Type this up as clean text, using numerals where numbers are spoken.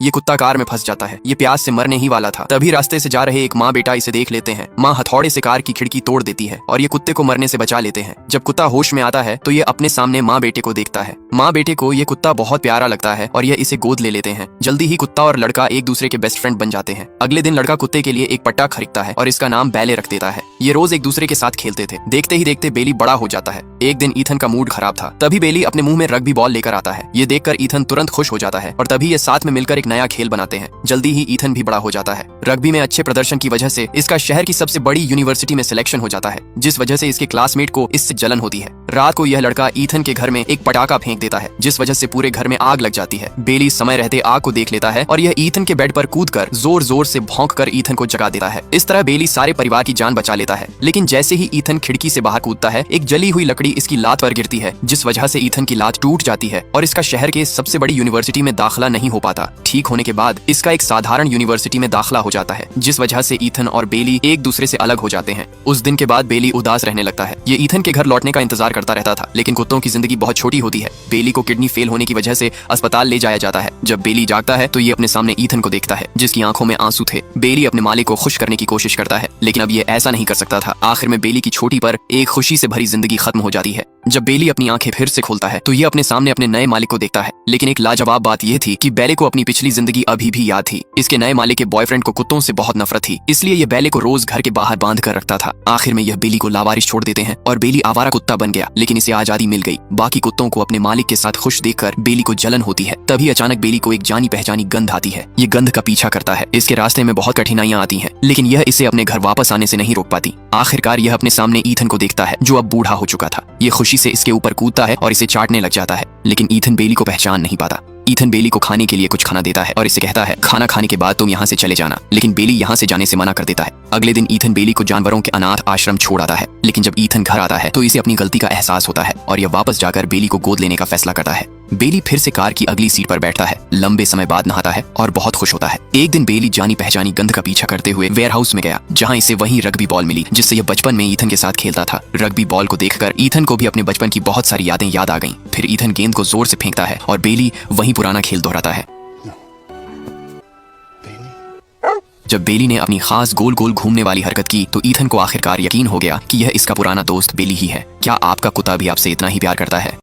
ये कुत्ता कार में फंस जाता है। ये प्यास से मरने ही वाला था। तभी रास्ते से जा रहे एक माँ बेटा इसे देख लेते हैं। माँ हथौड़े से कार की खिड़की तोड़ देती है और ये कुत्ते को मरने से बचा लेते हैं। जब कुत्ता होश में आता है तो ये अपने सामने माँ बेटे को देखता है। माँ बेटे को ये कुत्ता बहुत प्यारा लगता है और ये इसे गोद ले लेते हैं। जल्दी ही कुत्ता और लड़का एक दूसरे के बेस्ट फ्रेंड बन जाते हैं। अगले दिन लड़का कुत्ते के लिए एक पट्टा खरीदता है और इसका नाम बैले रख देता है। ये रोज एक दूसरे के साथ खेलते थे। देखते ही देखते बेली बड़ा हो जाता है। एक दिन ईथन का मूड खराब था। तभी बेली अपने मुंह में रग्बी बॉल लेकर आता है। ये देखकर ईथन तुरंत खुश हो जाता है और तभी ये साथ में मिलकर एक नया खेल बनाते हैं। जल्दी ही ईथन भी बड़ा हो जाता है। रग्बी में अच्छे प्रदर्शन की वजह से इसका शहर की सबसे बड़ी यूनिवर्सिटी में सिलेक्शन हो जाता है, जिस वजह से इसके क्लासमेट को इससे जलन होती है। रात को यह लड़का ईथन के घर में एक पटाखा फेंक देता है, जिस वजह से पूरे घर में आग लग जाती है। बेली समय रहते आग को देख लेता है और यह ईथन के बेड पर कूदकर जोर जोर से भौंककर ईथन को जगा देता है। इस तरह बेली सारे परिवार की जान बचा लेता है। लेकिन जैसे ही ईथन खिड़की से बाहर कूदता है, एक जली हुई लकड़ी इसकी लात पर गिरती है, जिस वजह से ईथन की लात टूट जाती है और इसका शहर के सबसे बड़ी यूनिवर्सिटी में दाखिला नहीं हो पाता। ठीक होने के बाद इसका एक साधारण यूनिवर्सिटी में दाखिला हो जाता है, जिस वजह से ईथन और बेली एक दूसरे से अलग हो जाते हैं। उस दिन के बाद बेली उदास रहने लगता है। ये ईथन के घर लौटने का इंतजार करता रहता था, लेकिन कुत्तों की जिंदगी बहुत छोटी होती है। बेली को किडनी फेल होने की वजह से अस्पताल ले जाया जाता है। जब बेली जागता है तो ये अपने सामने ईथन को देखता है, जिसकी आंखों में आंसू थे। बेली अपने मालिक को खुश करने की कोशिश करता है, लेकिन अब ये ऐसा नहीं कर सकता था। आखिर में बेली की छोटी पर एक खुशी से भरी जिंदगी खत्म हो जाती है। जब बेली अपनी आंखें फिर से खोलता है तो ये अपने सामने अपने नए मालिक को देखता है। लेकिन एक लाजवाब बात यह थी कि बेले को अपनी पिछली जिंदगी अभी भी याद थी। इसके नए मालिक के बॉयफ्रेंड को कुत्तों से बहुत नफरत थी, इसलिए ये बेले को रोज घर के बाहर बांध कर रखता था। आखिर में यह बेली को लावारिस छोड़ देते हैं और बेली आवारा कुत्ता बन गया, लेकिन इसे आजादी मिल गई। बाकी कुत्तों को अपने मालिक के साथ खुश देखकर बेली को जलन होती है। तभी अचानक बेली को एक जानी पहचानी गंध आती है। ये गंध का पीछा करता है। इसके रास्ते में बहुत कठिनाइयां आती हैं, लेकिन यह इसे अपने घर वापस आने से नहीं रोक पाती। आखिरकार यह अपने सामने ईथन को देखता है, जो अब बूढ़ा हो चुका था। ये खुशी से इसके ऊपर कूदता है और इसे चाटने लग जाता है, लेकिन ईथन बेली को पहचान नहीं पाता। ईथन बेली को खाने के लिए कुछ खाना देता है और इसे कहता है, खाना खाने के बाद तुम यहाँ से चले जाना। लेकिन बेली यहाँ से जाने से मना कर देता है। अगले दिन ईथन बेली को जानवरों के अनाथ आश्रम छोड़ आता है, लेकिन जब ईथन घर आता है तो इसे अपनी गलती का एहसास होता है और यह वापस जाकर बेली को गोद लेने का फैसला करता है। बेली फिर से कार की अगली सीट पर बैठता है, लंबे समय बाद नहाता है और बहुत खुश होता है। एक दिन बेली जानी पहचानी गंध का पीछा करते हुए वेयरहाउस में गया, जहाँ इसे वही रग्बी बॉल मिली जिससे यह बचपन में ईथन के साथ खेलता था। रग्बी बॉल को देखकर ईथन को भी अपने बचपन की बहुत सारी यादें याद आ गईं। फिर ईथन गेंद को जोर से फेंकता है और बेली वही पुराना खेल दोहराता है। जब बेली ने अपनी खास गोल गोल घूमने वाली हरकत की तो ईथन को आखिरकार यकीन हो गया कि यह इसका पुराना दोस्त बेली ही है। क्या आपका कुत्ता भी आपसे इतना ही प्यार करता है?